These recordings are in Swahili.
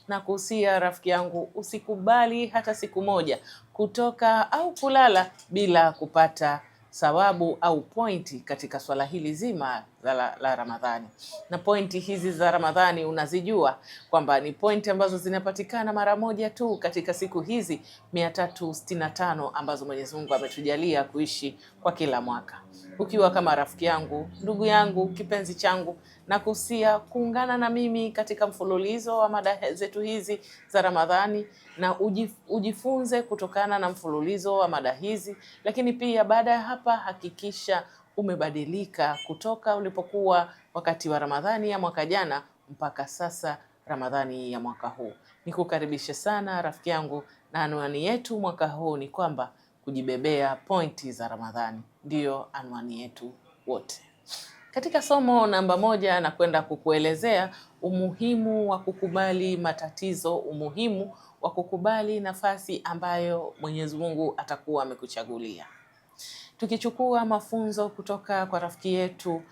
na kuhusia rafiki yangu, usikubali hata siku moja kutoka au kulala bila kupata sawabu au pointi katika swala hili zima la Ramadhani. Na pointi hizi za Ramadhani unazijua kwamba ni pointi ambazo zinapatikana mara moja tu katika siku hizi 365 ambazo Mwenyezi Mungu ametujalia kuishi kwa kila mwaka. Ukiwa kama rafiki yangu, ndugu yangu, kipenzi changu, na kuhusia kuungana na mimi katika mfululizo wa mada zetu hizi za Ramadhani, na ujifunze kutokana na mfululizo wa mada hizi. Lakini pia baada ya hapa hakikisha umebadilika kutoka ulipokuwa wakati wa Ramadhani ya mwaka jana mpaka sasa Ramadhani ya mwaka huu. Nikukaribishe sana rafiki yangu, na anwani yetu mwaka huu ni kwamba kujibebea pointi za Ramadhani ndiyo anwani yetu wote. Katika somo namba 1 na kwenda kukuelezea umuhimu wa kukubali matatizo, umuhimu wa kukubali nafasi ambayo Mwenyezi Mungu atakuwa amekuchagulia. Tukichukua mafunzo kutoka kwa rafiki yetu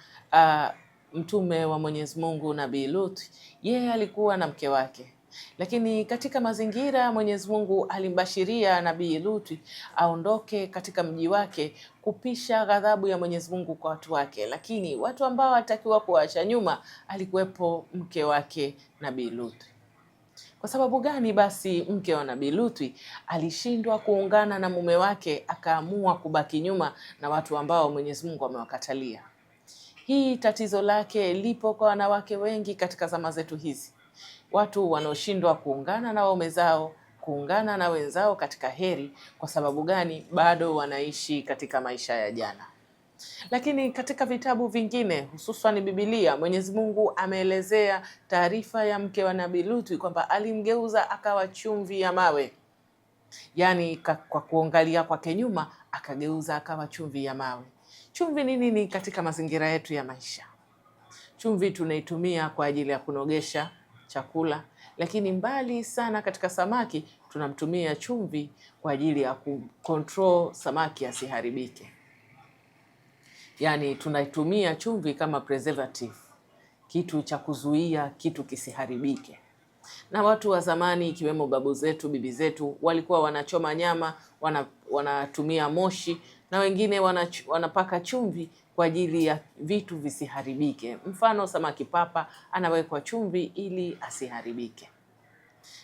mtume wa Mwenyezi Mungu Nabii Lut, yeye alikuwa na mke wake. Lakini katika mazingira Mwenyezi Mungu alimbashiria Nabii Lut aondoke katika mji wake kupisha ghadhabu ya Mwenyezi Mungu kwa watu wake. Lakini watu ambao watakiwa kuacha nyuma alikuwepo mke wake Nabii Lut. Kwa sababu gani basi mke wa Nabii Lut alishindwa kuungana na mume wake akaamua kubaki nyuma na watu ambao Mwenyezi Mungu amewakatalia? Hii tatizo lake lipo kwa wanawake wengi katika zama zetu hizi. Watu wanaoshindwa kuungana na waume zao, kuungana na wenzao katika heri. Kwa sababu gani? Bado wanaishi katika maisha ya jana. Lakini katika vitabu vingine hususan Biblia, Mwenyezi Mungu ameelezea taarifa ya mke wa Nabii Lut kwamba alimgeuza akawa chumvi ya mawe. Yaani kwa kuangalia kwake nyuma akageuza akawa chumvi ya mawe. Chumvi ni nini katika mazingira yetu ya maisha? Chumvi tunaitumia kwa ajili ya kunogesha chakula, lakini mbali sana katika samaki tunamtumia chumvi kwa ajili ya kucontrol samaki asiharibike. Yaani tunaitumia chumvi kama preservative, kitu cha kuzuia kitu kisiharibike. Na watu wa zamani ikiwemo babu zetu, bibi zetu walikuwa wanachoma nyama, wanatumia moshi, na wengine wanapaka chumvi kwa ajili ya vitu visiharibike. Mfano samaki papa anawekwa chumvi ili asiharibike.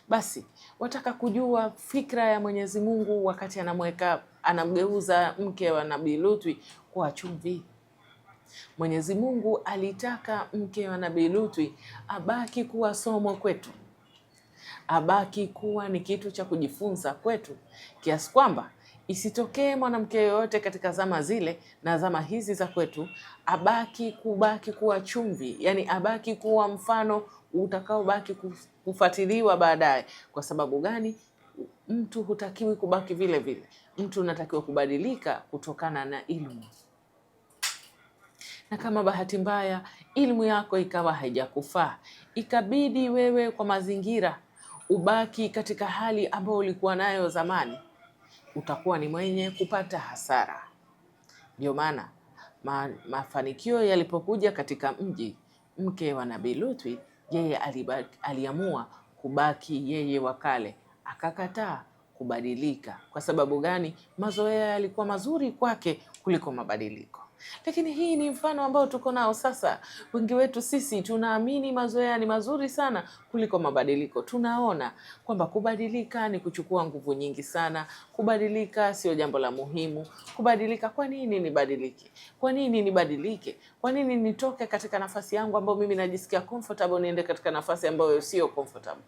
Basi wataka kujua fikra ya Mwenyezi Mungu wakati anamgeuza mke wa Nabii Lut kwa chumvi. Mwenyezi Mungu alitaka mke wa Nabii Lut abaki kuwa somo kwetu, abaki kuwa ni kitu cha kujifunza kwetu, kiasi kwamba isitokee mwanamke yoyote katika zama zile na zama hizi za kwetu kubaki kuwa chumvi, yani abaki kuwa mfano utakaobaki kufuatiliwa baadaye. Kwa sababu gani? Mtu hutakiwi kubaki vile vile, mtu unatakiwa kubadilika kutokana na ilmu. Na kama bahati mbaya ilmu yako ikawa haijakufaa, ikabidi wewe kwa mazingira ubaki katika hali ambayo ulikuwa nayo zamani, utakuwa ni mwenye kupata hasara. Ndio maana mafanikio yalipokuja katika mji, mke wa Nabii Lut yeye aliamua kubaki yeye wakale, akakataa kubadilika. Kwa sababu gani? Mazoea yalikuwa mazuri kwake kuliko mabadiliko. Lakini hii ni mfano ambao tuko nao sasa. Wengi wetu sisi tunaamini mazoea ni mazuri sana kuliko mabadiliko. Tunaona kwamba kubadilika ni kuchukua nguvu nyingi sana. Kubadilika sio jambo la muhimu. Kubadilika, kwa nini nibadilike? Kwa nini nibadilike? Kwa nini nitoke katika nafasi yangu ambayo mimi najisikia comfortable niende katika nafasi ambayo sio comfortable?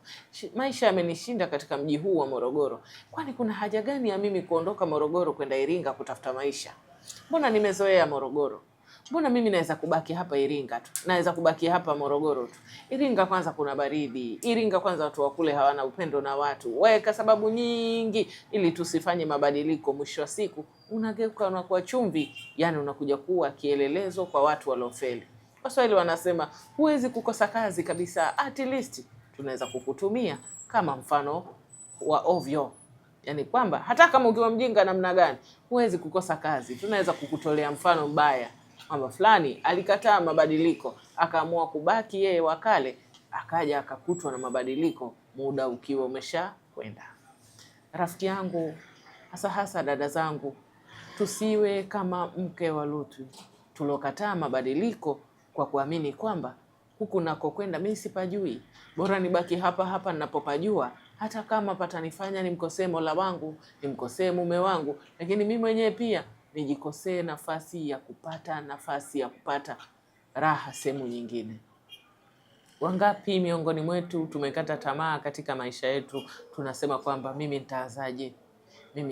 Maisha yamenishinda katika mji huu wa Morogoro. Kwani kuna haja gani ya mimi kuondoka Morogoro kwenda Iringa kutafuta maisha? Mbona nimezoea Morogoro? Mbona mimi naweza kubaki hapa Iringa tu? Naweza kubaki hapa Morogoro tu. Iringa kwanza kuna baridi. Iringa kwanza watu wa kule hawana upendo na watu. Weka sababu nyingi ili tusifanye mabadiliko. Mwisho wa siku unageuka unakuwa chumvi, yani unakuja kuwa kielelezo kwa watu waliofeli. Waswahili wanasema huwezi kukosa kazi kabisa, at least tunaweza kukutumia kama mfano wa ovyo. Yani kwamba hata kama ukiwa mjinga namna gani huwezi kukosa kazi. Tunaweza kukutolea mfano mbaya kwamba fulani alikataa mabadiliko, akaamua kubaki yeye wakale, akaja akakutwa na mabadiliko muda ukiwa umesha kwenda. Rafiki yangu, hasa dada zangu, tusiwe kama mke wa Lutu tulokataa mabadiliko kwa kuamini kwamba huku nakokwenda mimi sipajui, bora nibaki hapa hapa ninapopajua, hata kama patanifanya nimkosee Mola wangu, nimkosee mume wangu, lakini mimi mwenyewe pia nijikosee nafasi ya kupata raha sehemu nyingine. Wangapi miongoni mwetu tumekata tamaa katika maisha yetu, tunasema kwamba mimi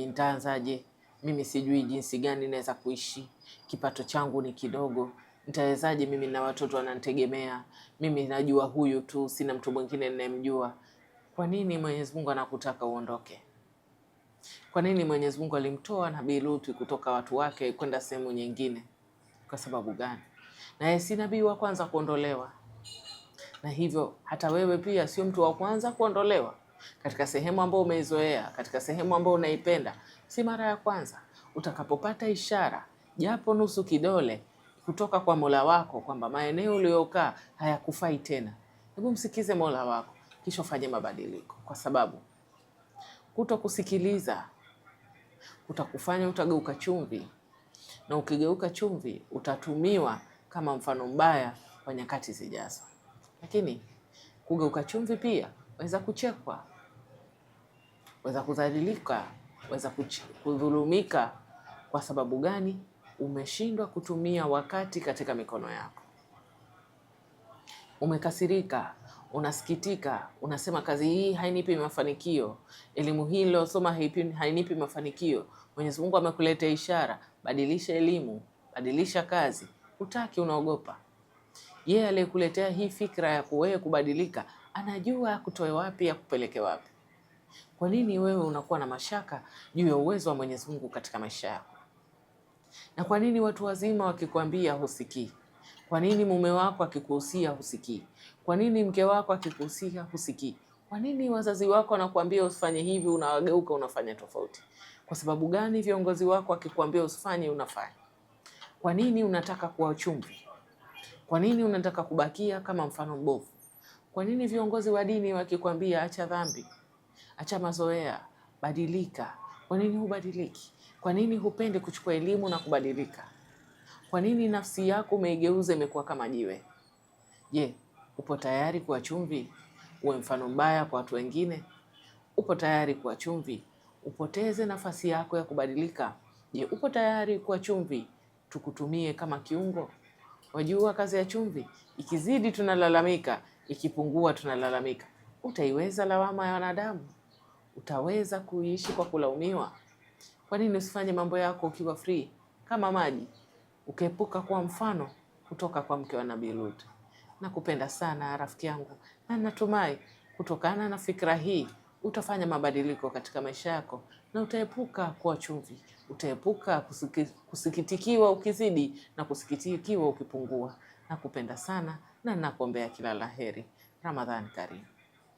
nitaanzaje, mimi sijui jinsi gani naweza kuishi, kipato changu ni kidogo, nitawezaje, mimi na watoto wananitegemea, mimi najua huyu tu, sina mtu mwingine ninayemjua. Kwa nini Mwenyezi Mungu anakutaka uondoke? Kwa nini Mwenyezi Mungu alimtoa Nabii Lutu kutoka watu wake kwenda sehemu nyingine? Kwa sababu gani? Na yeye si nabii wa kwanza kuondolewa, na hivyo hata wewe pia sio mtu wa kwanza kuondolewa katika sehemu ambayo umeizoea, katika sehemu ambayo unaipenda. Si mara ya kwanza. Utakapopata ishara japo nusu kidole kutoka kwa Mola wako kwamba maeneo uliyokaa hayakufai tena, hebu msikize Mola wako, kisha ufanye mabadiliko, kwa sababu kutokusikiliza utakufanya utageuka chumvi, na ukigeuka chumvi utatumiwa kama mfano mbaya kwa nyakati zijazo. Lakini kugeuka chumvi pia waweza kuchekwa, waweza kudhalilika, waweza kudhulumika. Kwa sababu gani? Umeshindwa kutumia wakati katika mikono yako. Umekasirika, unasikitika, unasema kazi hii hainipi mafanikio, elimu hii niliyosoma hainipi mafanikio. Mwenyezi Mungu amekuletea ishara, badilisha elimu, badilisha kazi. Hutaki, unaogopa. Yeye aliyekuletea hii fikra ya wewe kubadilika anajua kutoe wapi ya kupeleke wapi. Kwa nini wewe unakuwa na mashaka juu ya uwezo wa Mwenyezi Mungu katika maisha yako? Na kwa nini watu wazima wakikwambia husikii? Kwa nini mume wako akikuhusia husikii? Kwa nini mke wako akikuhusia husikii? Kwa nini wazazi wako wanakuambia usifanye hivi, unawageuka unafanya tofauti? Kwa sababu gani viongozi wako akikwambia usifanye unafanya? Kwa nini unataka kuwa chumvi? Kwa nini unataka kubakia kama mfano mbovu? Kwa nini viongozi wa dini wakikwambia acha dhambi, acha mazoea, badilika, kwa nini hubadiliki? Kwa nini hupendi kuchukua elimu na kubadilika? Kwa nini nafsi yako umeigeuza imekuwa kama jiwe? Je, upo tayari kuwa chumvi, uwe mfano mbaya kwa watu wengine? Upo tayari kuwa chumvi, upoteze nafasi yako ya kubadilika? Je, upo tayari kuwa chumvi, tukutumie kama kiungo? Wajua kazi ya chumvi, ikizidi tunalalamika, ikipungua tunalalamika. Utaiweza lawama ya wanadamu? Utaweza kuishi kwa kulaumiwa? Kwa nini usifanye mambo yako ukiwa free kama maji, ukeepuka kuwa mfano kutoka kwa mke wa Nabii Lutu? Nakupenda sana rafiki yangu, na natumai kutokana na fikra hii utafanya mabadiliko katika maisha yako, na utaepuka kuwa chumvi, utaepuka kusikitikiwa ukizidi na kusikitikiwa ukipungua. Nakupenda sana na nakuombea kila laheri. Ramadhani karimu.